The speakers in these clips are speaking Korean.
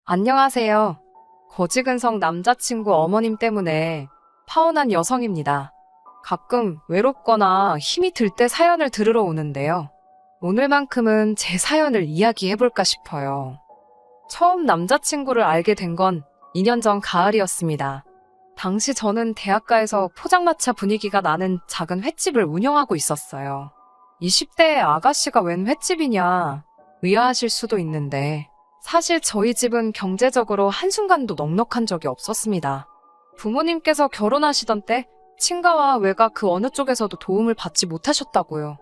안녕하세요. 거지근성 남자친구 어머님 때문에 파혼한 여성입니다. 가끔 외롭거나 힘이 들 때 사연을 들으러 오는데요. 오늘만큼은 제 사연을 이야기해볼까 싶어요. 처음 남자친구를 알게 된 건 2년 전 가을이었습니다. 당시 저는 대학가에서 포장마차 분위기가 나는 작은 횟집을 운영하고 있었어요. 20대의 아가씨가 웬 횟집이냐 의아하실 수도 있는데 사실 저희 집은 경제적으로 한순간도 넉넉한 적이 없었습니다. 부모님께서 결혼하시던 때 친가와 외가 그 어느 쪽에서도 도움을 받지 못하셨다고요.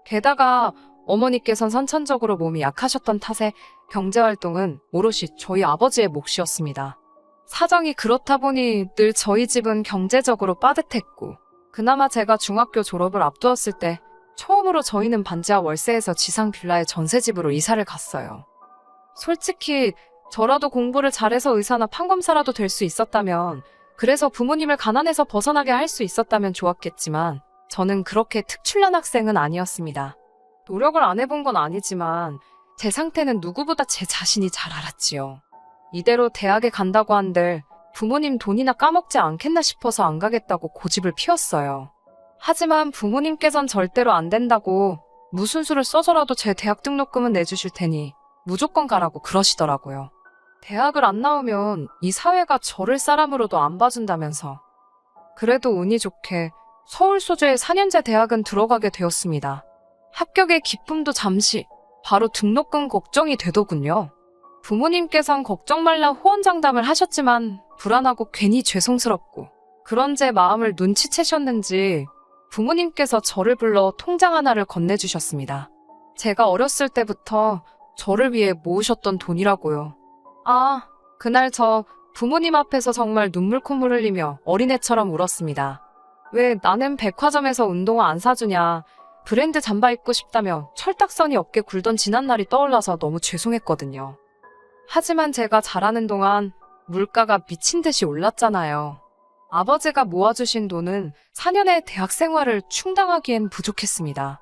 게다가 어머니께선 선천적으로 몸이 약하셨던 탓에 경제활동은 오롯이 저희 아버지의 몫이었습니다. 사정이 그렇다 보니 늘 저희 집은 경제적으로 빠듯했고, 그나마 제가 중학교 졸업을 앞두었을 때 처음으로 저희는 반지하 월세에서 지상 빌라의 전세집으로 이사를 갔어요. 솔직히 저라도 공부를 잘해서 의사나 판검사라도 될 수 있었다면, 그래서 부모님을 가난에서 벗어나게 할 수 있었다면 좋았겠지만 저는 그렇게 특출난 학생은 아니었습니다. 노력을 안 해본 건 아니지만 제 상태는 누구보다 제 자신이 잘 알았지요. 이대로 대학에 간다고 한들 부모님 돈이나 까먹지 않겠나 싶어서 안 가겠다고 고집을 피웠어요. 하지만 부모님께선 절대로 안 된다고 무슨 수를 써서라도 제 대학 등록금은 내주실 테니 무조건 가라고 그러시더라고요. 대학을 안 나오면 이 사회가 저를 사람으로도 안 봐준다면서. 그래도 운이 좋게 서울 소재의 4년제 대학은 들어가게 되었습니다. 합격의 기쁨도 잠시, 바로 등록금 걱정이 되더군요. 부모님께선 걱정 말라 호언장담을 하셨지만 불안하고 괜히 죄송스럽고 그런 제 마음을 눈치채셨는지 부모님께서 저를 불러 통장 하나를 건네주셨습니다. 제가 어렸을 때부터 저를 위해 모으셨던 돈이라고요. 아, 그날 저 부모님 앞에서 정말 눈물 콧물 흘리며 어린애처럼 울었습니다. 왜 나는 백화점에서 운동화 안 사주냐, 브랜드 잠바 입고 싶다며 철딱서니 어깨 굴던 지난날이 떠올라서 너무 죄송했거든요. 하지만 제가 자라는 동안 물가가 미친 듯이 올랐잖아요. 아버지가 모아주신 돈은 4년의 대학 생활을 충당하기엔 부족했습니다.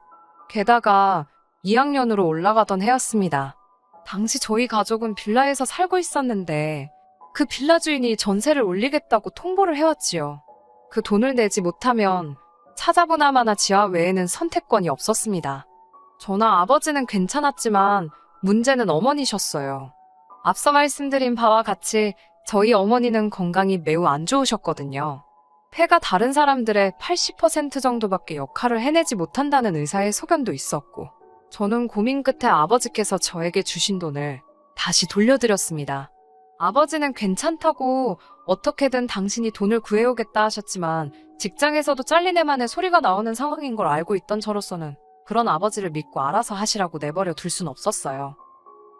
게다가 2학년으로 올라가던 해였습니다. 당시 저희 가족은 빌라에서 살고 있었는데 그 빌라 주인이 전세를 올리겠다고 통보를 해왔지요. 그 돈을 내지 못하면 찾아보나마나 지하 외에는 선택권이 없었습니다. 저나 아버지는 괜찮았지만 문제는 어머니셨어요. 앞서 말씀드린 바와 같이 저희 어머니는 건강이 매우 안 좋으셨거든요. 폐가 다른 사람들의 80% 정도밖에 역할을 해내지 못한다는 의사의 소견도 있었고, 저는 고민 끝에 아버지께서 저에게 주신 돈을 다시 돌려드렸습니다. 아버지는 괜찮다고 어떻게든 당신이 돈을 구해오겠다 하셨지만 직장에서도 잘리네만의 소리가 나오는 상황인 걸 알고 있던 저로서는 그런 아버지를 믿고 알아서 하시라고 내버려 둘 순 없었어요.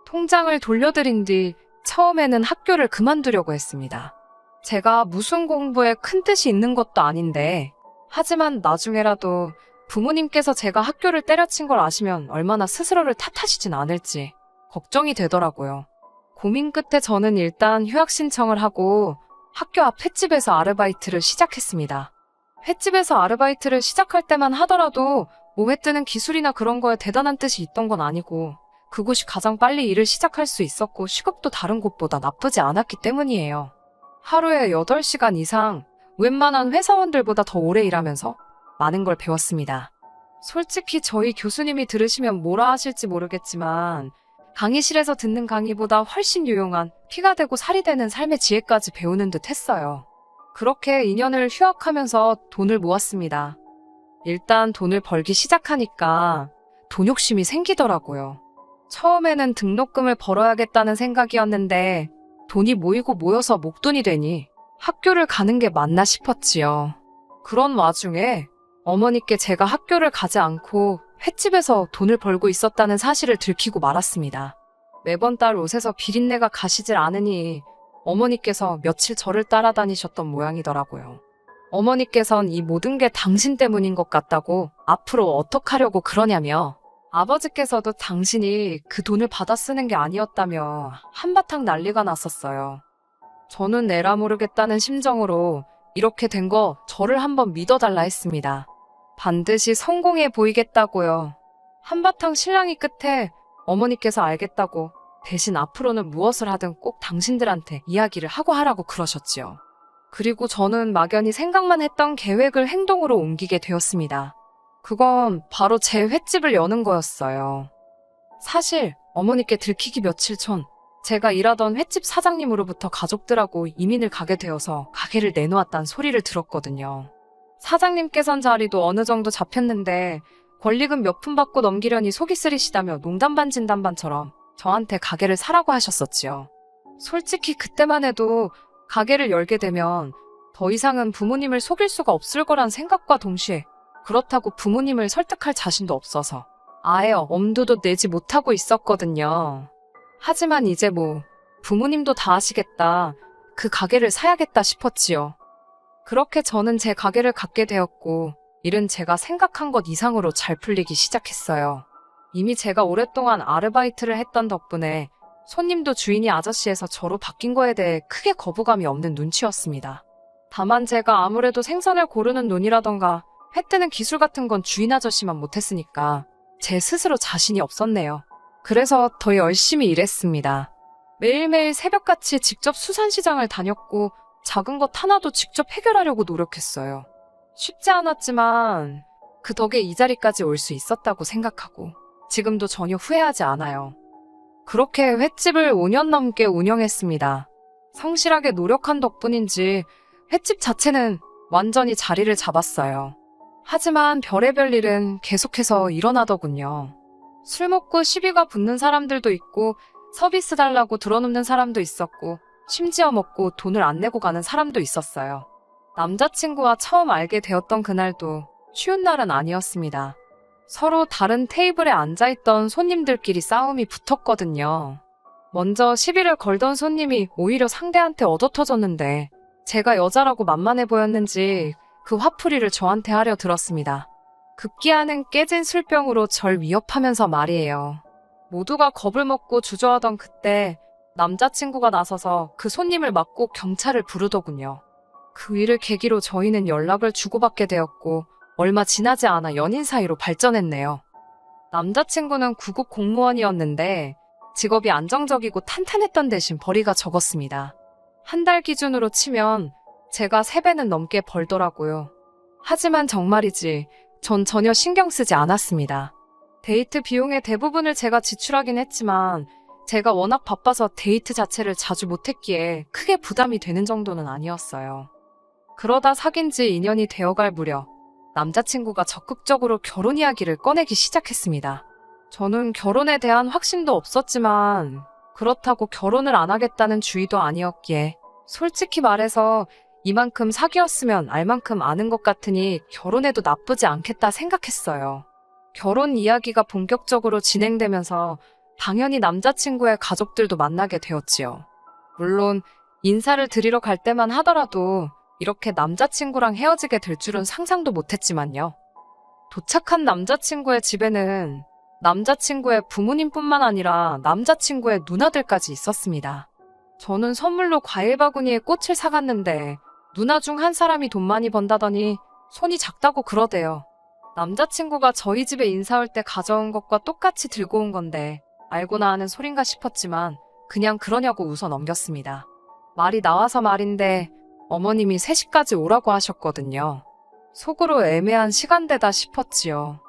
통장을 돌려드린 뒤 처음에는 학교를 그만두려고 했습니다. 제가 무슨 공부에 큰 뜻이 있는 것도 아닌데, 하지만 나중에라도 부모님께서 제가 학교를 때려친 걸 아시면 얼마나 스스로를 탓하시진 않을지 걱정이 되더라고요. 고민 끝에 저는 일단 휴학 신청을 하고 학교 앞 횟집에서 아르바이트를 시작했습니다. 횟집에서 아르바이트를 시작할 때만 하더라도 몸에 뜨는 기술이나 그런 거에 대단한 뜻이 있던 건 아니고 그곳이 가장 빨리 일을 시작할 수 있었고 시급도 다른 곳보다 나쁘지 않았기 때문이에요. 하루에 8시간 이상 웬만한 회사원들보다 더 오래 일하면서 많은 걸 배웠습니다. 솔직히 저희 교수님이 들으시면 뭐라 하실지 모르겠지만 강의실에서 듣는 강의보다 훨씬 유용한 피가 되고 살이 되는 삶의 지혜까지 배우는 듯 했어요. 그렇게 2년을 휴학하면서 돈을 모았습니다. 일단 돈을 벌기 시작하니까 돈 욕심이 생기더라고요. 처음에는 등록금을 벌어야겠다는 생각이었는데 돈이 모이고 모여서 목돈이 되니 학교를 가는 게 맞나 싶었지요. 그런 와중에 어머니께 제가 학교를 가지 않고 횟집에서 돈을 벌고 있었다는 사실을 들키고 말았습니다. 매번 딸 옷에서 비린내가 가시질 않으니 어머니께서 며칠 저를 따라다니셨던 모양이더라고요. 어머니께선 이 모든 게 당신 때문인 것 같다고 앞으로 어떡하려고 그러냐며, 아버지께서도 당신이 그 돈을 받아 쓰는 게 아니었다며 한바탕 난리가 났었어요. 저는 내라 모르겠다는 심정으로 이렇게 된 거 저를 한번 믿어달라 했습니다. 반드시 성공해 보이겠다고요. 한바탕 실랑이 끝에 어머니께서 알겠다고 대신 앞으로는 무엇을 하든 꼭 당신들한테 이야기를 하고 하라고 그러셨지요. 그리고 저는 막연히 생각만 했던 계획을 행동으로 옮기게 되었습니다. 그건 바로 제 횟집을 여는 거였어요. 사실 어머니께 들키기 며칠 전 제가 일하던 횟집 사장님으로부터 가족들하고 이민을 가게 되어서 가게를 내놓았다는 소리를 들었거든요. 사장님께선 자리도 어느 정도 잡혔는데 권리금 몇 푼 받고 넘기려니 속이 쓰리시다며 농담반 진담반처럼 저한테 가게를 사라고 하셨었지요. 솔직히 그때만 해도 가게를 열게 되면 더 이상은 부모님을 속일 수가 없을 거란 생각과 동시에 그렇다고 부모님을 설득할 자신도 없어서 아예 엄두도 내지 못하고 있었거든요. 하지만 이제 부모님도 다 아시겠다. 그 가게를 사야겠다 싶었지요. 그렇게 저는 제 가게를 갖게 되었고 일은 제가 생각한 것 이상으로 잘 풀리기 시작했어요. 이미 제가 오랫동안 아르바이트를 했던 덕분에 손님도 주인이 아저씨에서 저로 바뀐 거에 대해 크게 거부감이 없는 눈치였습니다. 다만 제가 아무래도 생선을 고르는 눈이라던가 회 뜨는 기술 같은 건 주인 아저씨만 못했으니까 제 스스로 자신이 없었네요. 그래서 더 열심히 일했습니다. 매일매일 새벽같이 직접 수산시장을 다녔고 작은 것 하나도 직접 해결하려고 노력했어요. 쉽지 않았지만 그 덕에 이 자리까지 올 수 있었다고 생각하고 지금도 전혀 후회하지 않아요. 그렇게 횟집을 5년 넘게 운영했습니다. 성실하게 노력한 덕분인지 횟집 자체는 완전히 자리를 잡았어요. 하지만 별의별 일은 계속해서 일어나더군요. 술 먹고 시비가 붙는 사람들도 있고 서비스 달라고 들어눕는 사람도 있었고 심지어 먹고 돈을 안 내고 가는 사람도 있었어요. 남자친구와 처음 알게 되었던 그날도 쉬운 날은 아니었습니다. 서로 다른 테이블에 앉아있던 손님들끼리 싸움이 붙었거든요. 먼저 시비를 걸던 손님이 오히려 상대한테 얻어터졌는데 제가 여자라고 만만해 보였는지 그 화풀이를 저한테 하려 들었습니다. 급기야는 깨진 술병으로 절 위협하면서 말이에요. 모두가 겁을 먹고 주저하던 그때 남자친구가 나서서 그 손님을 맞고 경찰을 부르더군요. 그 일을 계기로 저희는 연락을 주고받게 되었고 얼마 지나지 않아 연인 사이로 발전했네요. 남자친구는 구급 공무원이었는데 직업이 안정적이고 탄탄했던 대신 벌이가 적었습니다. 한 달 기준으로 치면 제가 3배는 넘게 벌더라고요. 하지만 정말이지 전 전혀 신경 쓰지 않았습니다. 데이트 비용의 대부분을 제가 지출하긴 했지만 제가 워낙 바빠서 데이트 자체를 자주 못했기에 크게 부담이 되는 정도는 아니었어요. 그러다 사귄 지 2년이 되어갈 무렵 남자친구가 적극적으로 결혼 이야기를 꺼내기 시작했습니다. 저는 결혼에 대한 확신도 없었지만 그렇다고 결혼을 안 하겠다는 주의도 아니었기에 솔직히 말해서 이만큼 사귀었으면 알 만큼 아는 것 같으니 결혼해도 나쁘지 않겠다 생각했어요. 결혼 이야기가 본격적으로 진행되면서 당연히 남자친구의 가족들도 만나게 되었지요. 물론 인사를 드리러 갈 때만 하더라도 이렇게 남자친구랑 헤어지게 될 줄은 상상도 못했지만요. 도착한 남자친구의 집에는 남자친구의 부모님뿐만 아니라 남자친구의 누나들까지 있었습니다. 저는 선물로 과일 바구니에 꽃을 사갔는데 누나 중 한 사람이 돈 많이 번다더니 손이 작다고 그러대요. 남자친구가 저희 집에 인사 올 때 가져온 것과 똑같이 들고 온 건데 알고나 하는 소린가 싶었지만 그냥 그러냐고 웃어 넘겼습니다. 말이 나와서 말인데 어머님이 3시까지 오라고 하셨거든요. 속으로 애매한 시간대다 싶었지요.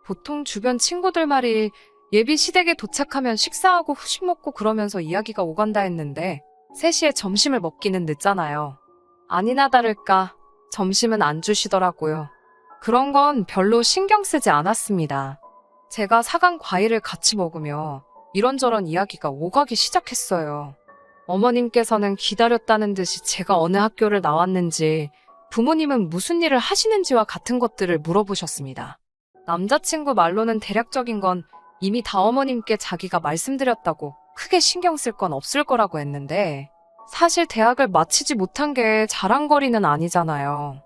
보통 주변 친구들 말이 예비 시댁에 도착하면 식사하고 후식 먹고 그러면서 이야기가 오간다 했는데 3시에 점심을 먹기는 늦잖아요. 아니나 다를까 점심은 안 주시더라고요. 그런 건 별로 신경 쓰지 않았습니다. 제가 사간 과일을 같이 먹으며 이런저런 이야기가 오가기 시작했어요. 어머님께서는 기다렸다는 듯이 제가 어느 학교를 나왔는지, 부모님은 무슨 일을 하시는지와 같은 것들을 물어보셨습니다. 남자친구 말로는 대략적인 건 이미 다 어머님께 자기가 말씀드렸다고 크게 신경 쓸 건 없을 거라고 했는데 사실 대학을 마치지 못한 게 자랑거리는 아니잖아요.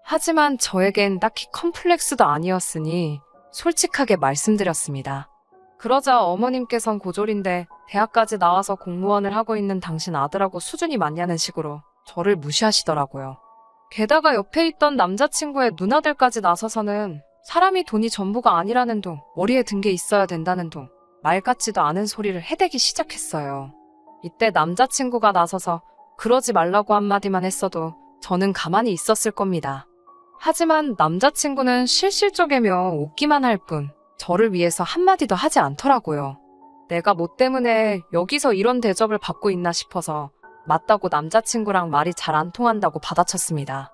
하지만 저에겐 딱히 컴플렉스도 아니었으니 솔직하게 말씀드렸습니다. 그러자 어머님께선 고졸인데 대학까지 나와서 공무원을 하고 있는 당신 아들하고 수준이 맞냐는 식으로 저를 무시하시더라고요. 게다가 옆에 있던 남자친구의 누나들까지 나서서는 사람이 돈이 전부가 아니라는 둥, 머리에 든 게 있어야 된다는 둥, 말 같지도 않은 소리를 해대기 시작했어요. 이때 남자친구가 나서서 그러지 말라고 한마디만 했어도 저는 가만히 있었을 겁니다. 하지만 남자친구는 실실쪼개며 웃기만 할 뿐 저를 위해서 한마디도 하지 않더라고요. 내가 뭐 때문에 여기서 이런 대접을 받고 있나 싶어서 맞다고 남자친구랑 말이 잘 안 통한다고 받아쳤습니다.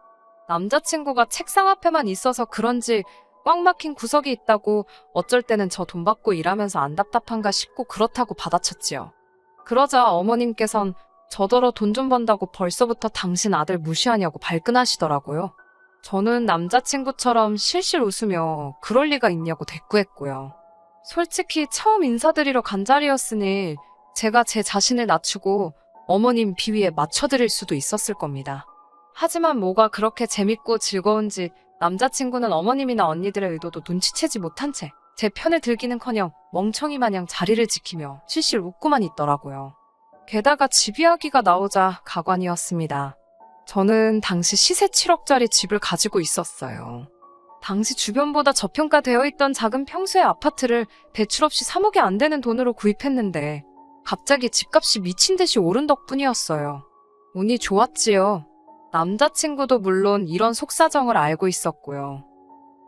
남자친구가 책상 앞에만 있어서 그런지 꽉 막힌 구석이 있다고 어쩔 때는 저 돈 받고 일하면서 안 답답한가 싶고 그렇다고 받아쳤지요. 그러자 어머님께선 저더러 돈 좀 번다고 벌써부터 당신 아들 무시하냐고 발끈하시더라고요. 저는 남자친구처럼 실실 웃으며 그럴 리가 있냐고 대꾸했고요. 솔직히 처음 인사드리러 간 자리였으니 제가 제 자신을 낮추고 어머님 비위에 맞춰드릴 수도 있었을 겁니다. 하지만 뭐가 그렇게 재밌고 즐거운지 남자친구는 어머님이나 언니들의 의도도 눈치채지 못한 채 제 편을 들기는커녕 멍청이 마냥 자리를 지키며 실실 웃고만 있더라고요. 게다가 집 이야기가 나오자 가관이었습니다. 저는 당시 시세 7억짜리 집을 가지고 있었어요. 당시 주변보다 저평가되어 있던 작은 평수의 아파트를 대출 없이 3억이 안 되는 돈으로 구입했는데 갑자기 집값이 미친 듯이 오른 덕분이었어요. 운이 좋았지요. 남자친구도 물론 이런 속사정을 알고 있었고요.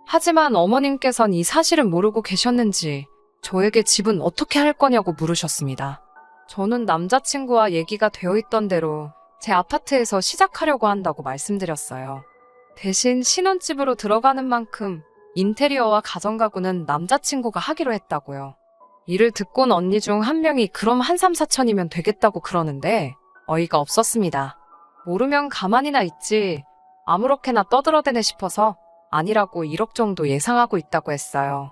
하지만 어머님께선 이 사실은 모르고 계셨는지 저에게 집은 어떻게 할 거냐고 물으셨습니다. 저는 남자친구와 얘기가 되어 있던 대로 제 아파트에서 시작하려고 한다고 말씀드렸어요. 대신 신혼집으로 들어가는 만큼 인테리어와 가전가구는 남자친구가 하기로 했다고요. 이를 듣곤 언니 중 한 명이 그럼 한 3, 4천이면 되겠다고 그러는데 어이가 없었습니다. 모르면 가만히나 있지 아무렇게나 떠들어대네 싶어서 아니라고 1억 정도 예상하고 있다고 했어요.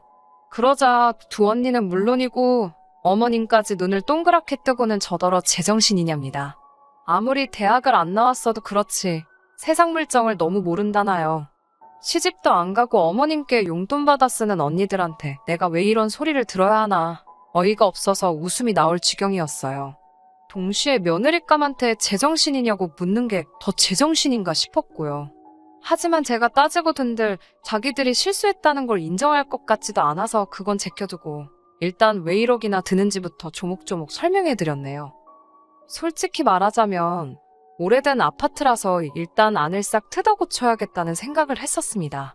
그러자 두 언니는 물론이고 어머님까지 눈을 동그랗게 뜨고는 저더러 제정신이냐입니다. 아무리 대학을 안 나왔어도 그렇지 세상 물정을 너무 모른다나요. 시집도 안 가고 어머님께 용돈 받아 쓰는 언니들한테 내가 왜 이런 소리를 들어야 하나 어이가 없어서 웃음이 나올 지경이었어요. 동시에 며느리감한테 제정신이냐고 묻는 게 더 제정신인가 싶었고요. 하지만 제가 따지고 든들 자기들이 실수했다는 걸 인정할 것 같지도 않아서 그건 제껴두고 일단 왜 1억이나 드는지부터 조목조목 설명해드렸네요. 솔직히 말하자면 오래된 아파트라서 일단 안을 싹 뜯어 고쳐야겠다는 생각을 했었습니다.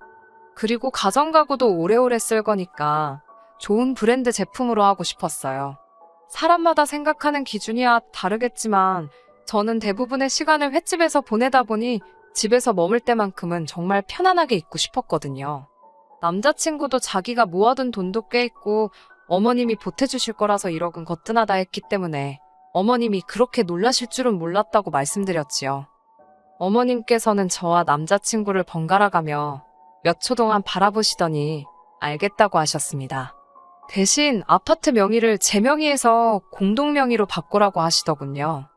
그리고 가전가구도 오래오래 쓸 거니까 좋은 브랜드 제품으로 하고 싶었어요. 사람마다 생각하는 기준이야 다르겠지만 저는 대부분의 시간을 횟집에서 보내다 보니 집에서 머물 때만큼은 정말 편안하게 있고 싶었거든요. 남자친구도 자기가 모아둔 돈도 꽤 있고 어머님이 보태주실 거라서 1억은 거뜬하다 했기 때문에 어머님이 그렇게 놀라실 줄은 몰랐다고 말씀드렸지요. 어머님께서는 저와 남자친구를 번갈아가며 몇 초 동안 바라보시더니 알겠다고 하셨습니다. 대신 아파트 명의를 제 명의에서 공동 명의로 바꾸라고 하시더군요.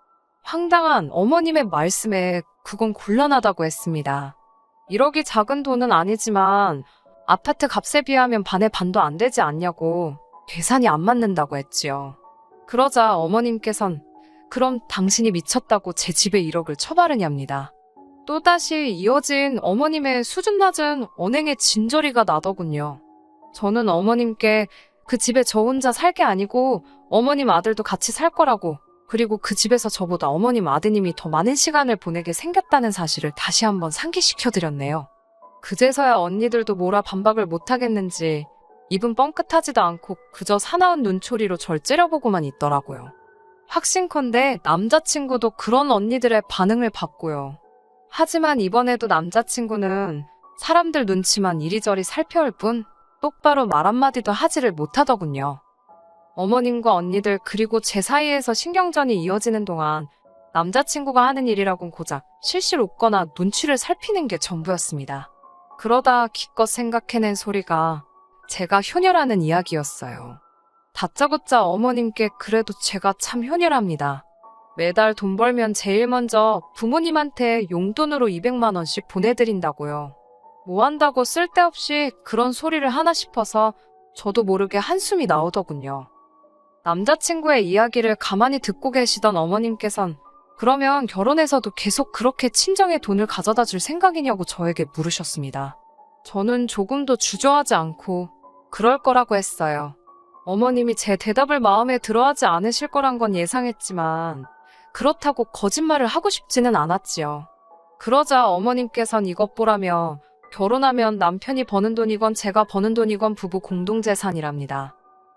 황당한 어머님의 말씀에 그건 곤란하다고 했습니다. 1억이 작은 돈은 아니지만 아파트 값에 비하면 반의 반도 안 되지 않냐고 계산이 안 맞는다고 했지요. 그러자 어머님께선 그럼 당신이 미쳤다고 제 집에 1억을 쳐바르냐입니다. 또다시 이어진 어머님의 수준 낮은 언행의 진저리가 나더군요. 저는 어머님께 그 집에 저 혼자 살 게 아니고 어머님 아들도 같이 살 거라고 그리고 그 집에서 저보다 어머님 아드님이 더 많은 시간을 보내게 생겼다는 사실을 다시 한번 상기시켜드렸네요. 그제서야 언니들도 뭐라 반박을 못하겠는지 입은 뻥끗하지도 않고 그저 사나운 눈초리로 절 째려보고만 있더라고요. 확신컨대 남자친구도 그런 언니들의 반응을 봤고요. 하지만 이번에도 남자친구는 사람들 눈치만 이리저리 살펴올 뿐 똑바로 말 한마디도 하지를 못하더군요. 어머님과 언니들 그리고 제 사이에서 신경전이 이어지는 동안 남자친구가 하는 일이라곤 고작 실실 웃거나 눈치를 살피는 게 전부였습니다. 그러다 기껏 생각해낸 소리가 제가 효녀라는 이야기였어요. 다짜고짜 어머님께 그래도 제가 참 효녀랍니다. 매달 돈 벌면 제일 먼저 부모님한테 용돈으로 200만 원씩 보내드린다고요. 뭐 한다고 쓸데없이 그런 소리를 하나 싶어서 저도 모르게 한숨이 나오더군요. 남자친구의 이야기를 가만히 듣고 계시던 어머님께선 그러면 결혼해서도 계속 그렇게 친정에 돈을 가져다 줄 생각이냐고 저에게 물으셨습니다. 저는 조금도 주저하지 않고 그럴 거라고 했어요. 어머님이 제 대답을 마음에 들어하지 않으실 거란 건 예상했지만 그렇다고 거짓말을 하고 싶지는 않았지요. 그러자 어머님께선 이것 보라며 결혼하면 남편이 버는 돈이건 제가 버는 돈이건 부부 공동재산이랍니다.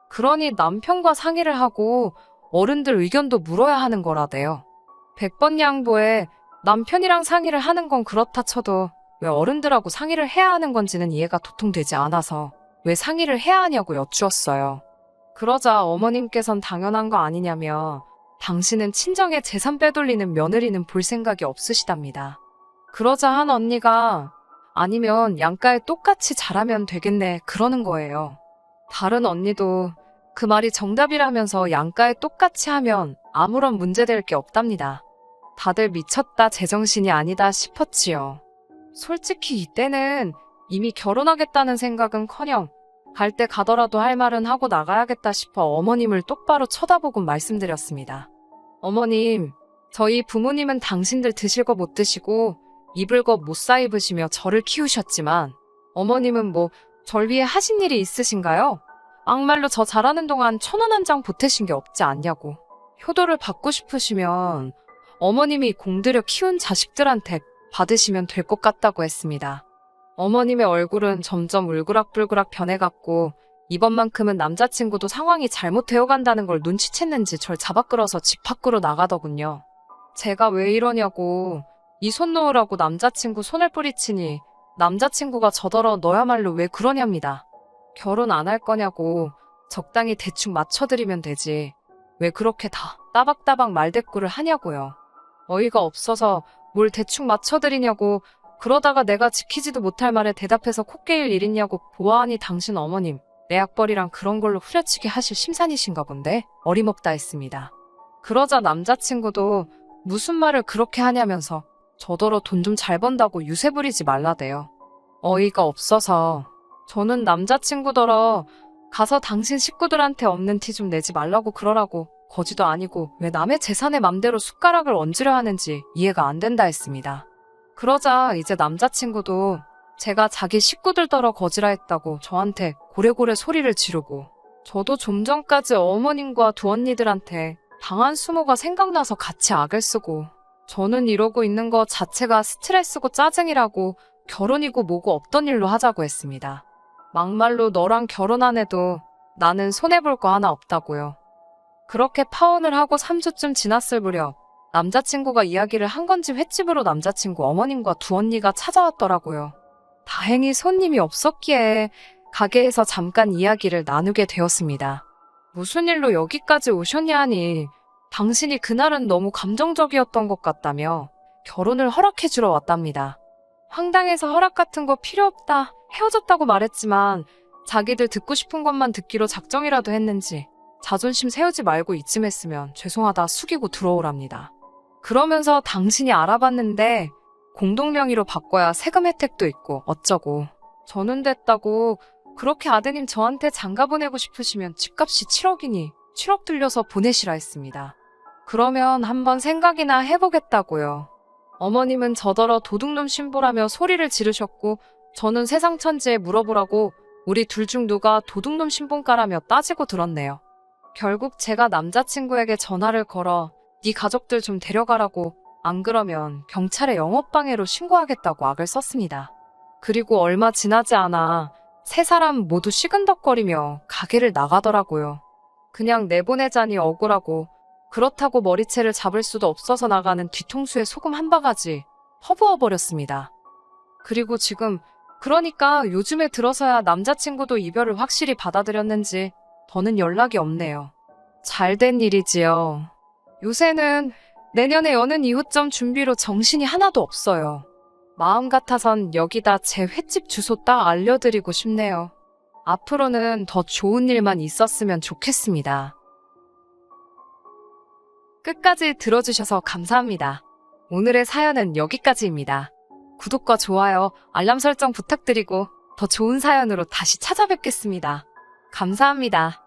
그러니 남편과 상의를 하고 어른들 의견도 물어야 하는 거라대요. 100번 양보해 남편이랑 상의를 하는 건 그렇다 쳐도 왜 어른들하고 상의를 해야 하는 건지는 이해가 도통되지 않아서 왜 상의를 해야 하냐고 여쭈었어요. 그러자 어머님께선 당연한 거 아니냐며 당신은 친정에 재산 빼돌리는 며느리는 볼 생각이 없으시답니다. 그러자 한 언니가 아니면 양가에 똑같이 잘하면 되겠네 그러는 거예요. 다른 언니도 그 말이 정답이라면서 양가에 똑같이 하면 아무런 문제될 게 없답니다. 다들 미쳤다 제정신이 아니다 싶었지요. 솔직히 이때는 이미 결혼하겠다는 생각은커녕 갈 때 가더라도 할 말은 하고 나가야겠다 싶어 어머님을 똑바로 쳐다보고 말씀드렸습니다. 어머님, 저희 부모님은 당신들 드실 거 못 드시고 입을 거 못 싸입으시며 저를 키우셨지만 어머님은 뭐 절 위해 하신 일이 있으신가요? 악말로 저 잘하는 동안 1,000원 한 장 보태신 게 없지 않냐고. 효도를 받고 싶으시면 어머님이 공들여 키운 자식들한테 받으시면 될 것 같다고 했습니다. 어머님의 얼굴은 점점 울그락불그락 변해갔고 이번만큼은 남자친구도 상황이 잘못되어간다는 걸 눈치챘는지 절 잡아 끌어서 집 밖으로 나가더군요. 제가 왜 이러냐고 이 손 놓으라고 남자친구 손을 뿌리치니 남자친구가 저더러 너야말로 왜 그러냐입니다. 결혼 안 할 거냐고 적당히 대충 맞춰드리면 되지. 왜 그렇게 다 따박따박 말대꾸를 하냐고요. 어이가 없어서 뭘 대충 맞춰드리냐고 그러다가 내가 지키지도 못할 말에 대답해서 콧게일 일 있냐고 보아하니 당신 어머님 내 약벌이랑 그런 걸로 후려치기 하실 심산이신가 본데 어림없다 했습니다. 그러자 남자친구도 무슨 말을 그렇게 하냐면서 저더러 돈 좀 잘 번다고 유세 부리지 말라대요. 어이가 없어서 저는 남자친구더러 가서 당신 식구들한테 없는 티 좀 내지 말라고 그러라고 거지도 아니고 왜 남의 재산에 맘대로 숟가락을 얹으려 하는지 이해가 안 된다 했습니다. 그러자 이제 남자친구도 제가 자기 식구들더러 거지라 했다고 저한테 고래고래 소리를 지르고 저도 좀 전까지 어머님과 두 언니들한테 당한 수모가 생각나서 같이 악을 쓰고 저는 이러고 있는 거 자체가 스트레스고 짜증이라고 결혼이고 뭐고 없던 일로 하자고 했습니다. 막말로 너랑 결혼 안 해도 나는 손해볼 거 하나 없다고요. 그렇게 파혼을 하고 3주쯤 지났을 무렵 남자친구가 이야기를 한 건지 횟집으로 남자친구 어머님과 두 언니가 찾아왔더라고요. 다행히 손님이 없었기에 가게에서 잠깐 이야기를 나누게 되었습니다. 무슨 일로 여기까지 오셨냐 하니 당신이 그날은 너무 감정적이었던 것 같다며 결혼을 허락해주러 왔답니다. 황당해서 허락 같은 거 필요 없다 헤어졌다고 말했지만 자기들 듣고 싶은 것만 듣기로 작정이라도 했는지 자존심 세우지 말고 이쯤 했으면 죄송하다 숙이고 들어오랍니다. 그러면서 당신이 알아봤는데 공동명의로 바꿔야 세금 혜택도 있고 어쩌고 저는 됐다고 그렇게 아드님 저한테 장가 보내고 싶으시면 집값이 7억이니 7억 들려서 보내시라 했습니다. 그러면 한번 생각이나 해보겠다고요. 어머님은 저더러 도둑놈 신보라며 소리를 지르셨고 저는 세상 천지에 물어보라고 우리 둘 중 누가 도둑놈 신본가라며 따지고 들었네요. 결국 제가 남자친구에게 전화를 걸어 네 가족들 좀 데려가라고 안 그러면 경찰에 영업방해로 신고하겠다고 악을 썼습니다. 그리고 얼마 지나지 않아 세 사람 모두 시근덕거리며 가게를 나가더라고요. 그냥 내보내자니 억울하고 그렇다고 머리채를 잡을 수도 없어서 나가는 뒤통수에 소금 한 바가지 허부어버렸습니다. 그리고 지금 그러니까 요즘에 들어서야 남자친구도 이별을 확실히 받아들였는지 더는 연락이 없네요. 잘된 일이지요. 요새는 내년에 여는 이웃점 준비로 정신이 하나도 없어요. 마음 같아선 여기다 제 횟집 주소 딱 알려드리고 싶네요. 앞으로는 더 좋은 일만 있었으면 좋겠습니다. 끝까지 들어주셔서 감사합니다. 오늘의 사연은 여기까지입니다. 구독과 좋아요, 알람 설정 부탁드리고 더 좋은 사연으로 다시 찾아뵙겠습니다. 감사합니다.